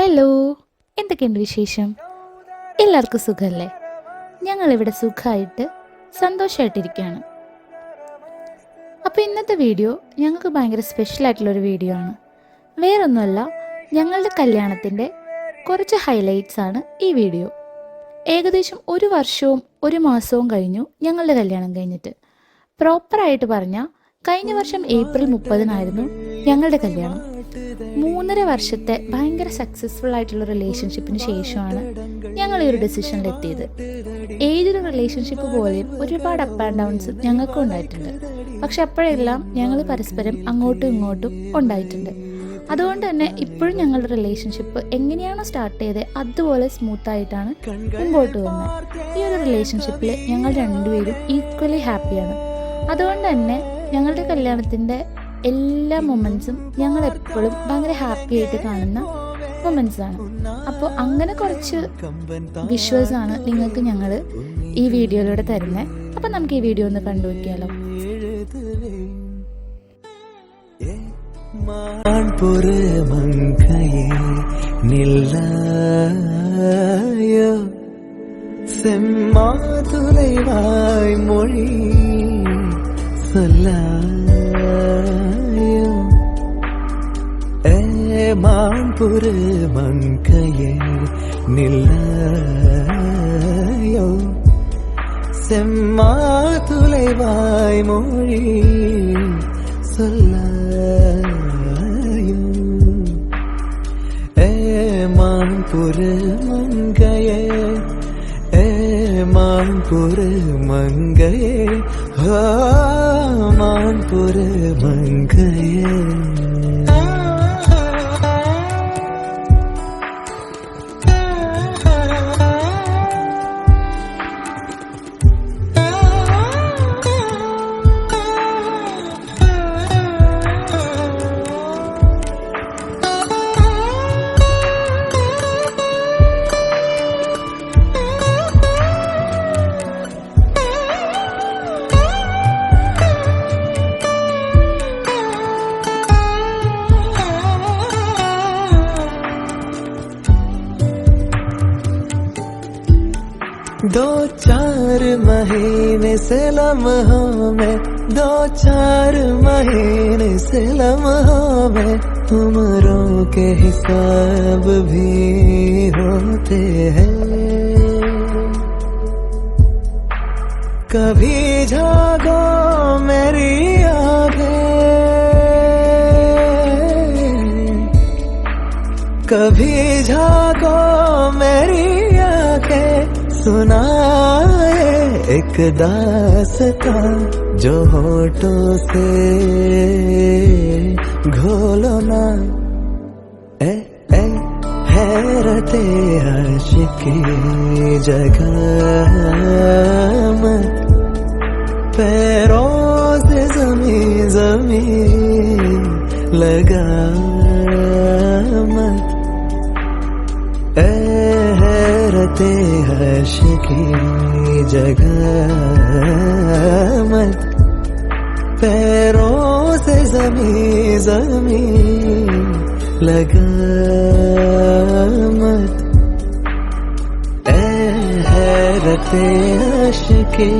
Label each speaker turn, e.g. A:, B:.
A: Hello, എന്തൊക്കെയുണ്ട് വിശേഷം? എല്ലാവർക്കും സുഖമല്ലേ? ഞങ്ങളിവിടെ സുഖമായിട്ട് സന്തോഷമായിട്ടിരിക്കുകയാണ്. അപ്പോൾ ഇന്നത്തെ വീഡിയോ ഞങ്ങൾക്ക് ഭയങ്കര സ്പെഷ്യലായിട്ടുള്ളൊരു വീഡിയോ ആണ്. വേറൊന്നുമല്ല, ഞങ്ങളുടെ കല്യാണത്തിൻ്റെ കുറച്ച് ഹൈലൈറ്റ്സ് ആണ് ഈ വീഡിയോ. ഏകദേശം 1 വർഷവും 1 മാസവും കഴിഞ്ഞു ഞങ്ങളുടെ കല്യാണം കഴിഞ്ഞിട്ട്. പ്രോപ്പറായിട്ട് പറഞ്ഞാൽ കഴിഞ്ഞ വർഷം ഏപ്രിൽ 30-നായിരുന്നു ഞങ്ങളുടെ കല്യാണം. 3.5 വർഷത്തെ ഭയങ്കര സക്സസ്ഫുൾ ആയിട്ടുള്ള റിലേഷൻഷിപ്പിന് ശേഷമാണ് ഞങ്ങൾ ഈ ഒരു ഡിസിഷനിലെത്തിയത്. ഏതൊരു റിലേഷൻഷിപ്പ് പോലെയും ഒരുപാട് അപ്പ് ആൻഡ് ഡൗൺസ് ഞങ്ങൾക്കും ഉണ്ടായിട്ടുണ്ട്. പക്ഷെ അപ്പോഴെല്ലാം ഞങ്ങൾ പരസ്പരം അങ്ങോട്ടും ഇങ്ങോട്ടും ഉണ്ടായിട്ടുണ്ട്. അതുകൊണ്ട് തന്നെ ഇപ്പോഴും ഞങ്ങളുടെ റിലേഷൻഷിപ്പ് എങ്ങനെയാണോ സ്റ്റാർട്ട് ചെയ്തത് അതുപോലെ സ്മൂത്തായിട്ടാണ് മുമ്പോട്ട് പോകുന്നത്. ഈ ഒരു റിലേഷൻഷിപ്പിൽ ഞങ്ങൾ രണ്ടുപേരും ഈക്വലി ഹാപ്പിയാണ്. അതുകൊണ്ട് തന്നെ ഞങ്ങളുടെ കല്യാണത്തിൻ്റെ എല്ലാ മൊമെൻറ്റ്സും ഞങ്ങൾ എപ്പോഴും ഭയങ്കര ഹാപ്പി ആയിട്ട് കാണുന്ന മൊമെൻറ്റ്സ് ആണ്. അപ്പോൾ അങ്ങനെ കുറച്ച് വിഷ്വൽസ് ആണ് നിങ്ങൾക്ക് ഞങ്ങൾ ഈ വീഡിയോയിലൂടെ തരുന്നത്. അപ്പം നമുക്ക് ഈ വീഡിയോ ഒന്ന് കണ്ടു നോക്കിയാലോ.
B: மான்புரு மங்கையே நில்லையோ செம்மாதுளைவாய் மொழி சொல்லாயோ மான்புரு மங்கையே மான்புரு மங்கையே மான்புரு மங்கையே दो चार महीने से लम्हों में 2-4 महीने से लम्हों में उम्रों के हिसाब भी होते हैं. कभी जागो मेरी आँखें, कभी जागो मेरी आँखें, सुनाए एक दास्तां जो होठों से घोलो ना. हैरते आशिकी जगह मत, पैरों से ज़मीन लगा मत. हैरते आशिकी जगह मत, पैरों से ज़मीन लगा मत. हैरते आशिकी